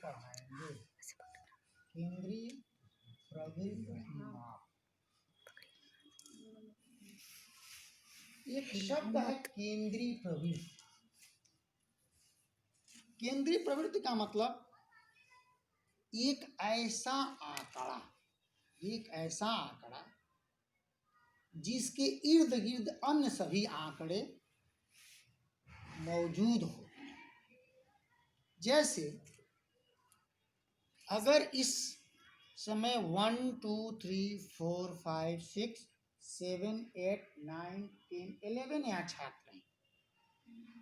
पढ़ाएंगे। केंद्रीय प्रवृत्ति की माप। एक शब्द है केंद्रीय प्रवृत्ति। केंद्रीय प्रवृत्ति का मतलब एक ऐसा आंकड़ा जिसके इर्द गिर्द अन्य सभी आंकड़े मौजूद हो। जैसे अगर इस समय 1 2 3 4 5 6 7 8 9 10 11 यहाँ छात्र हैं,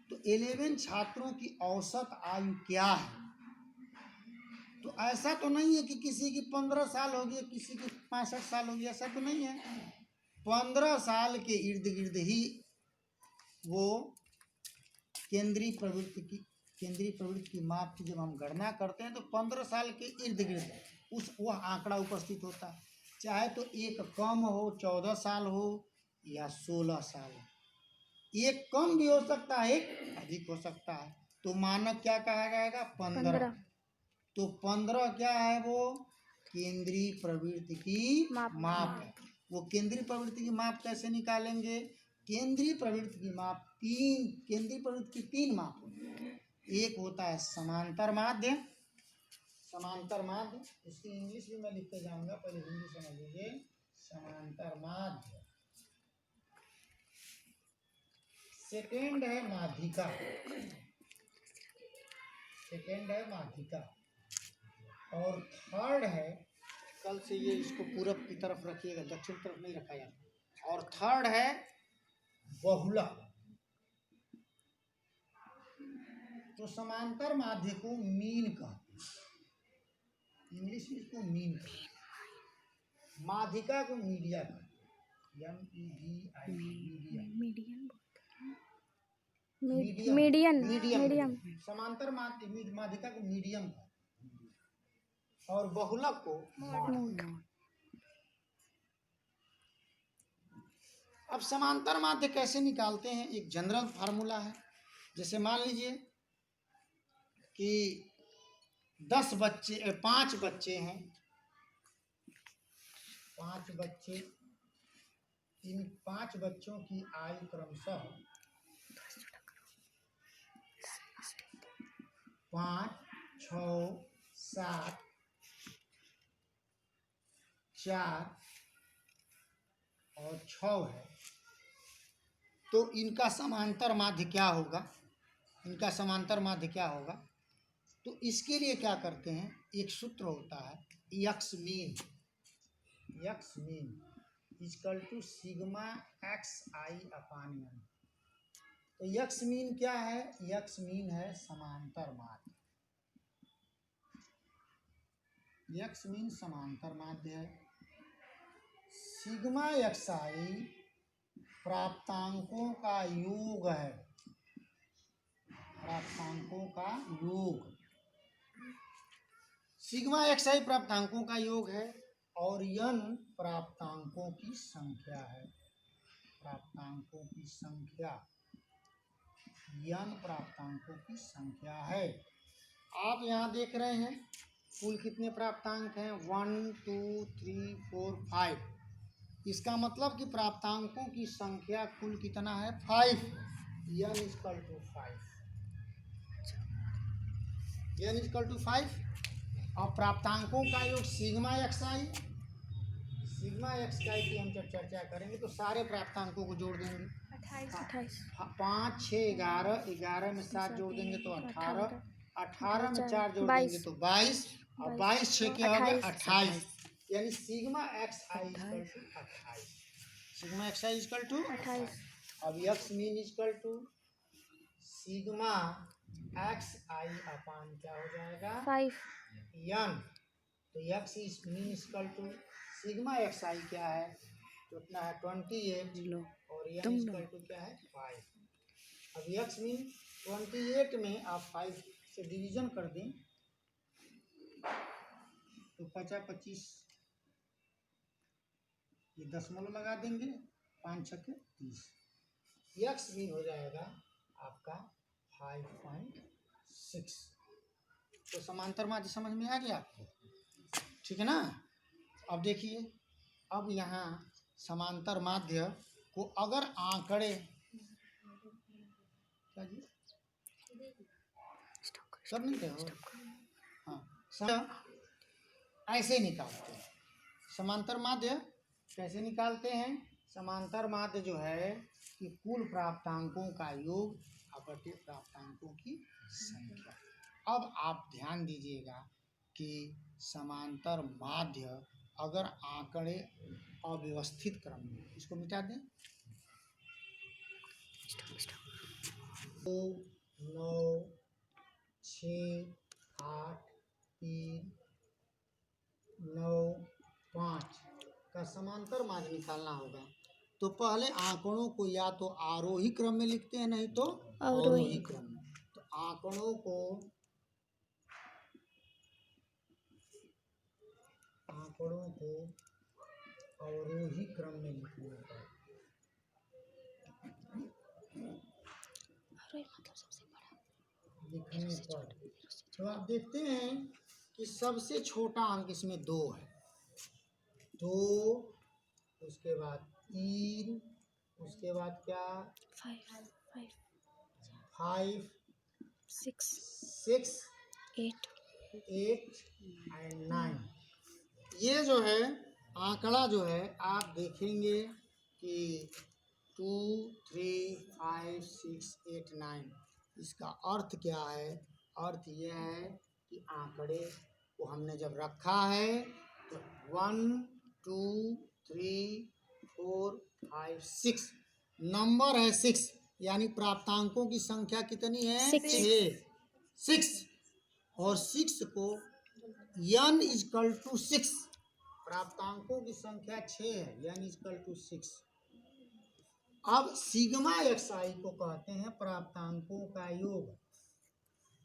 तो 11 छात्रों की औसत आयु क्या है? तो ऐसा तो नहीं है कि किसी की 15 साल होगी, किसी की 65 साल होगी, ऐसा तो नहीं है। 15 साल के इर्द गिर्द ही वो केंद्रीय प्रवृत्ति की माप की जब हम गणना करते हैं तो 15 साल के इर्द गिर्द वह आंकड़ा उपस्थित होता है। चाहे तो एक कम हो, 14 साल हो या 16 साल हो, एक कम भी हो सकता है, एक अधिक हो सकता है। तो मानक क्या कहा जाएगा? 15। तो 15 क्या है? वो केंद्रीय प्रवृत्ति की माप है। वो केंद्रीय प्रवृत्ति की माप कैसे निकालेंगे? केंद्रीय प्रवृत्ति की माप केंद्रीय प्रवृत्ति की 3 माप होती है। एक होता है समांतर माध्य। समांतर माध्य, इसकी इंग्लिश भी मैं लिखते जाऊंगा, पहले हिंदी समझ लीजिए। समांतर माध्य। सेकेंड है माध्यिका। और थर्ड है, कल से ये इसको पूरब की तरफ रखिएगा, दक्षिण तरफ नहीं रखा जाता। और थर्ड है बहुलक। तो समांतर माध्य को मीन कहते हैं, इंग्लिश में इसको मीन कहते हैं। माध्यिका को मीडिया कहते हैं, मीडियम। समांतर माध्यिका को मीडियम और बहुलक को मॉड। अब समांतर माध्य कैसे निकालते हैं? एक जनरल फार्मूला है। जैसे मान लीजिए कि 5 बच्चे हैं, 5 बच्चे, इन 5 बच्चों की आयु क्रमशः 5, 6, 7, 4 और 6 है। तो इनका समांतर माध्य क्या होगा? तो इसके लिए क्या करते हैं? एक सूत्र होता है x mean equal to sigma xi upon n। तो यक्स मीन क्या है? यक्स मीन है समांतर माध्य। यक्स मीन समांतर माध्य है। सिग्मा xi प्राप्तांकों का योग है, सिग्मा xi प्राप्तांकों का योग है और n प्राप्तांकों की संख्या है। आप यहाँ देख रहे हैं कुल कितने प्राप्तांक हैं? 1 2 3 4 5। इसका मतलब कि प्राप्तांकों की संख्या कुल कितना है? 5। n equal to 5। और प्राप्तांकों का योग सिग्मा xi की हम जब चर्चा करेंगे तो सारे प्राप्तांकों को जोड़ देंगे। 28। 5 6 11, 11 में 7 जोड़ देंगे तो 18, 18 में 4 जोड़ देंगे तो 22, और 22 6 के हो गए 28। यानी sigma xi equal to 28। Sigma xi equal to 28। अब x mean equal to sigma xi upon क्या हो जाएगा? 5 n। तो x mean equal to sigma xi क्या है? तो उतना है 28 और n इक्वल टू क्या है? 5। अब यक्स मीन 28 में आप 5 से डिवीजन कर दें तो 25, ये दशमलव लगा देंगे, 5 छक्के 30। यक्स मीन हो जाएगा आपका 5.6। तो समांतर माध्य समझ में आ गया आपको, ठीक है ना। अब देखिए, अब यहाँ समांतर माध्य को अगर आंकड़े क्या जी सब मिलते हो, हाँ सब ऐसे निकालते हैं। समांतर माध्य कैसे निकालते हैं? समांतर माध्य जो है कि कुल प्राप्तांकों का योग अपवर्तित प्राप्तांकों की संख्या। अब आप ध्यान दीजिएगा कि समांतर माध्य अगर आंकड़े अव्यवस्थित क्रम में, इसको मिटा दें, 2 9 6 8 3 9 5 का समांतर माध्य निकालना होगा। तो पहले आंकड़ों को या तो आरोही क्रम में लिखते हैं, नहीं तो अवरोही क्रम में। तो आंकड़ों को अवरोही क्रम में लिखने पर तो आप देखते हैं कि सबसे छोटा अंक इसमें 2 है, 2, उसके बाद 3, उसके बाद क्या 5 6 8 एंड 9। ये जो है आंकड़ा जो है आप देखेंगे कि 2 3 5 6 8 9, इसका अर्थ क्या है? अर्थ यह है कि आंकड़े को हमने जब रखा है तो 1 2 3 4 5 6 नंबर है 6, यानी प्राप्तांकों की संख्या कितनी है? 6 और 6 को n इजकल टू 6, प्राप्तांकों की संख्या 6 है, n इजकल टू 6। अब सिग्मा xi को कहते हैं प्राप्तांकों का योग।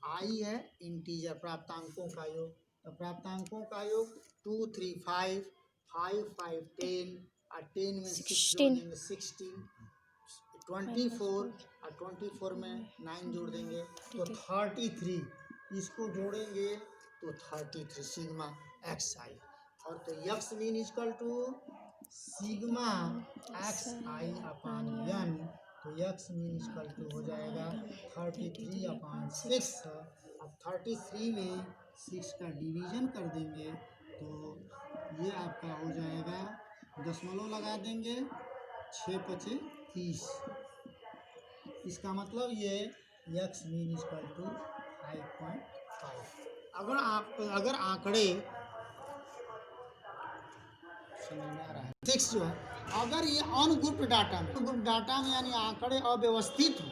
आई है इंटीजर प्राप्तांकों का योग, तो प्राप्तांकों का योग 2 3 5 5 5 10 और 10 में 6 जोड़ेंगे 16, 24 और 24 में 9 जोड़ देंगे तो 33, इसको जोड़ेंगे तो 33 सिग्मा xi। और तो x mean equal to sigma xi upon n, तो यक्स मीन इजकल टू हो जाएगा 33 अपान 6। अब 33 में 6 का डिवीजन कर देंगे तो ये आपका हो जाएगा, दशमलव लगा देंगे 6 पचे 30, इसका मतलब ये यक्स मीन इजकल टू 5.5। अगर आंकड़े समझ में आ रहा है, 6 जो है, अगर ये अनग्रुप्ड डाटा में यानी आंकड़े अव्यवस्थित हो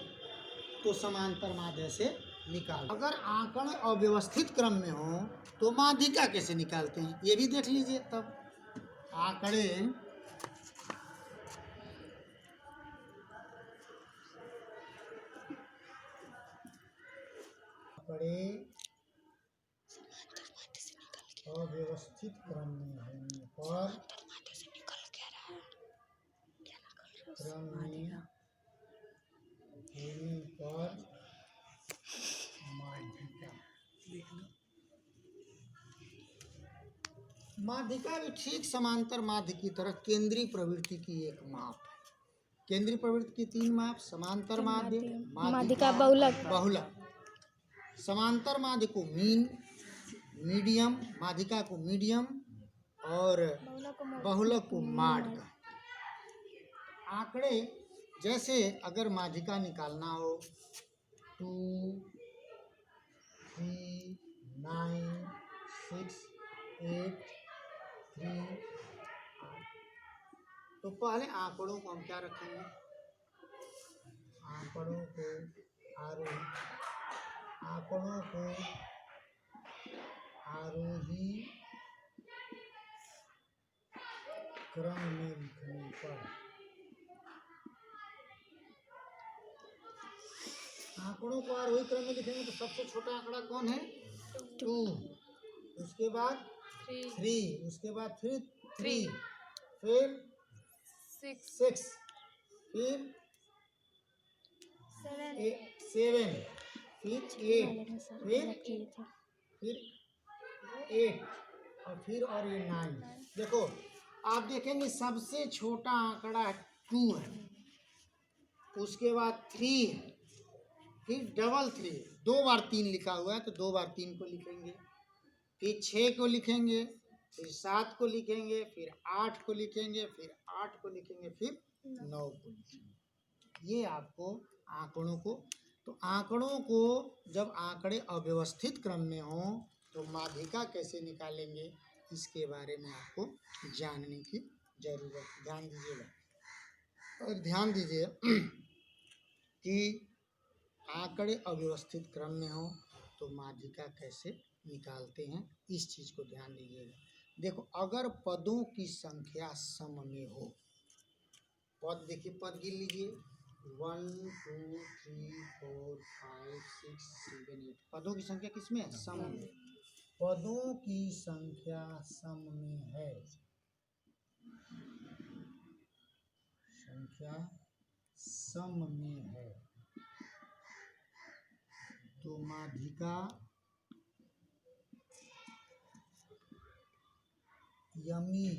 तो समांतर माध्य से निकाल। अगर आंकड़े अव्यवस्थित क्रम में हो तो माध्यिका कैसे निकालते हैं ये भी देख लीजिए। तब आंकड़े अव्यवस्थित क्रम में होने पर माध्यिका भी ठीक समांतर माध्य की तरह केंद्रीय प्रवृत्ति की एक माप है। केंद्रीय प्रवृत्ति की 3 माप, समांतर माध्य, माध्यिका, बहुलक। समांतर माध्य को मीन, मीडियम, माध्यिका को मीडियम और बहुलक को माड का। आंकड़े जैसे अगर माध्यिका निकालना हो 2 3 9 6 8 3, तो पहले आंकड़ों को हम क्या रखेंगे? आंकड़ों को आरोही क्रम में लिखने पर आंकड़ों को आरोही क्रम में लिखेंगे तो सबसे छोटा आंकड़ा कौन है? 2, उसके बाद 3, उसके बाद फिर 3, फिर 6, फिर 7, फिर 8, फिर फिर 8 और फिर और ये 9। देखो आप देखेंगे सबसे छोटा आंकड़ा 2 है, उसके बाद 3 है, फिर डबल 3, 2 बार 3 लिखा हुआ है तो 2 बार 3 को लिखेंगे, फिर 6 को लिखेंगे, फिर 7 को लिखेंगे, फिर 8 को लिखेंगे, फिर 8 को लिखेंगे, फिर 9 को लिखेंगे। ये आपको आंकड़ों को, तो आंकड़ों को जब आंकड़े अव्यवस्थित क्रम में हों तो माध्यिका कैसे निकालेंगे, इसके बारे में आपको जानने की जरूरत। ध्यान दीजिएगा और ध्यान दीजिए कि आंकड़े अव्यवस्थित क्रम में हो तो माध्यिका कैसे निकालते हैं, इस चीज को ध्यान दीजिएगा। देखो अगर पदों की संख्या सम में हो, पद देखिए, पद गिन लीजिए 1 2 3 4 5 6 7 8, पदों की संख्या किसमें है, सम में। पदों की संख्या सम में है, संख्या सम में है, तो माध्यिका यमी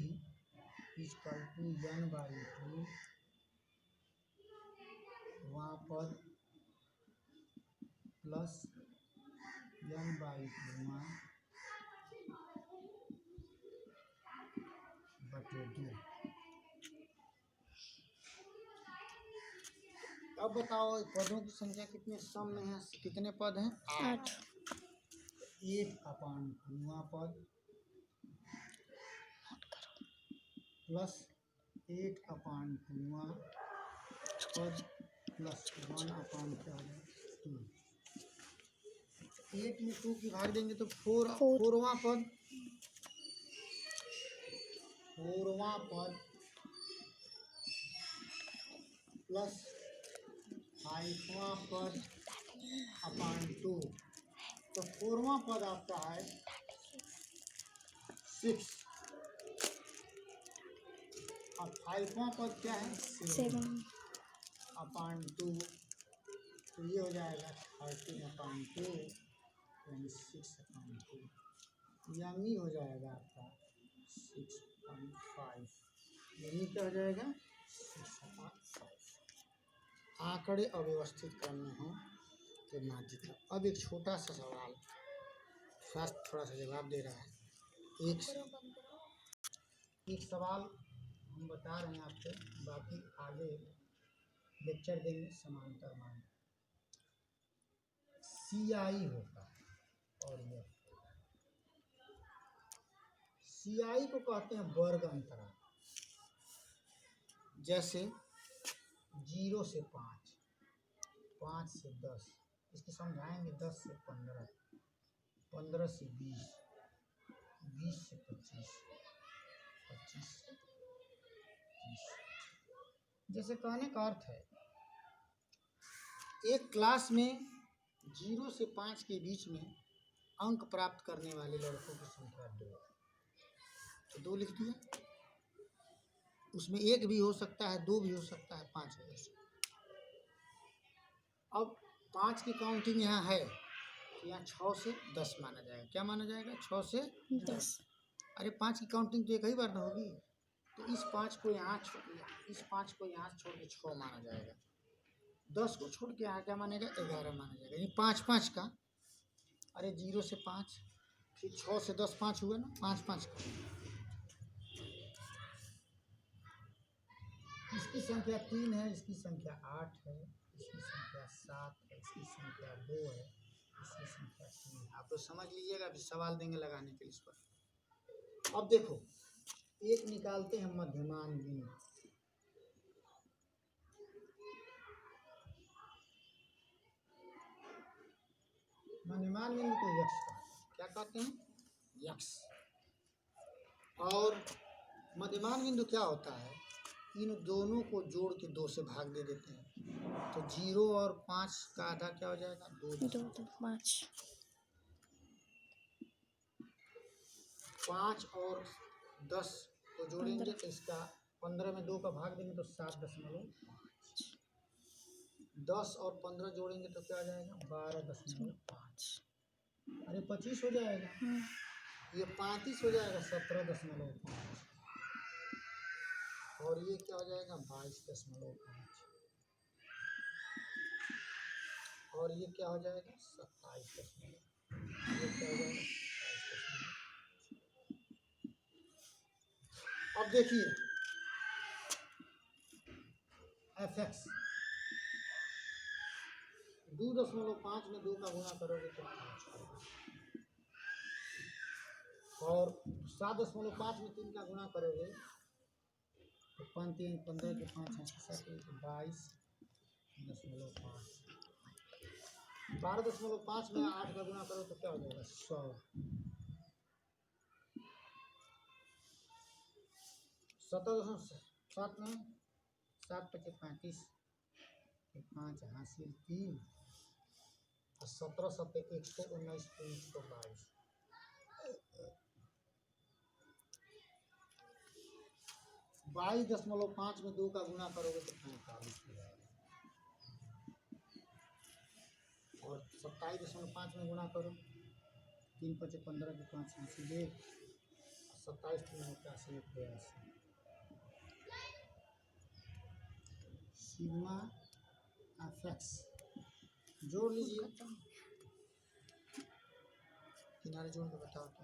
इक्वल टू n/2, वहाँ पद प्लस n/2 बटे 2। अब बताओ पदों की संख्या कितने सम में है, कितने पद हैं, 8। 8/2 वहाँ पद प्लस 8/2 पद प्लस 1/2। 8 में 2 की भाग देंगे तो 4वां पद, 4वां पद प्लस 5वां पद अपान 2, तो 4वां पद आपका है 6 और 5वां पद क्या है 7/2, तो ये हो जाएगा 13/2 यानी 6/2, यानी हो जाएगा आपका 6.5, यानी क्या हो जाएगा 6/5। आंकड़े अव्यवस्थित क्रम में हो तो माध्यिका। अब एक छोटा सा सवाल, शास्त्र थोड़ा सा जवाब दे रहा है। एक सवाल हम बता रहे हैं आपको, बाकी आगे लेक्चर देंगे समांतर मान। CI होता है और यह CI को कहते हैं वर्ग अंतराल, जैसे 0 से 5, 5 से 10, इसको समझाएंगे 10 से 15, 15 से 20, 20 से 25, 25 से 30। जैसे कहने का अर्थ है एक क्लास में 0 से 5 के बीच में अंक प्राप्त करने वाले लड़कों की संख्या 2, तो 2 लिख दिया। उसमें 1 भी हो सकता है, 2 भी हो सकता है, 5 भी हो सकता है। अब 5 की काउंटिंग यहाँ है तो यहाँ 6 से 10 माना जाएगा। क्या माना जाएगा, 6 से 10। अरे 5 की काउंटिंग तो एक ही बार ना होगी, तो इस 5 को यहाँ छोड़, इस 5 को यहाँ छोड़ के 6 माना जाएगा। 10 को छोड़ के यहाँ क्या मानेगा, 11 माना जाएगा। यानी 5/5 का, अरे 0 से 5, फिर 6 से 10, 5 हुआ ना, 5/5 का। इसकी संख्या 3 है, इसकी संख्या 8 है, इसकी संख्या 7 है, इसकी संख्या 2 है, इसकी संख्या 3 है। आप तो समझ लीजिएगा, अभी सवाल देंगे लगाने के लिए इस पर। अब देखो एक निकालते हैं मध्यमान बिंदु। मध्यमान बिंदु को यक्ष कहते हैं। क्या कहते हैं, यक्ष। और मध्यमान बिंदु क्या होता है, इन दोनों को जोड़ के 2 से भाग दे देते हैं, तो 0 और 5 का आधा क्या हो जाएगा, 2 5। 5 और 10 को जोड़ेंगे तो इसका 15 में 2 का भाग देंगे तो 7.5। 10 और 15 जोड़ेंगे तो क्या आ जाएगा, 12.5। अरे 25 हो जाएगा, ये 35 हो जाएगा 17.5, और ये क्या हो जाएगा 22.5, और ये क्या हो जाएगा 27.5, ये क्या हो जाएगा 27.5। अब देखिए एफ एक्स 2.5 में 2 का गुणा करोगे तो 5 आएगा, और 7.5 में 3 का गुणा करोगे तो 5 3 15 के 5 है 22.5, 12.5 में 8 का गुणा करो तो क्या हो जाएगा 100, 17.7 में 7 पचे 35, 5 हासिल 3, और 17 सत्ते 119, 122, 22.5 में 2 का गुणा करोगे तो 45 हो जाएगा, और 27.5 में गुणा करो 3 पचे 15 के 5 हासिल 1, 27 3 81, 82, सिग्मा एफ एक्स जोड़ लीजिए, किनारे जोड़ के बताओ तो।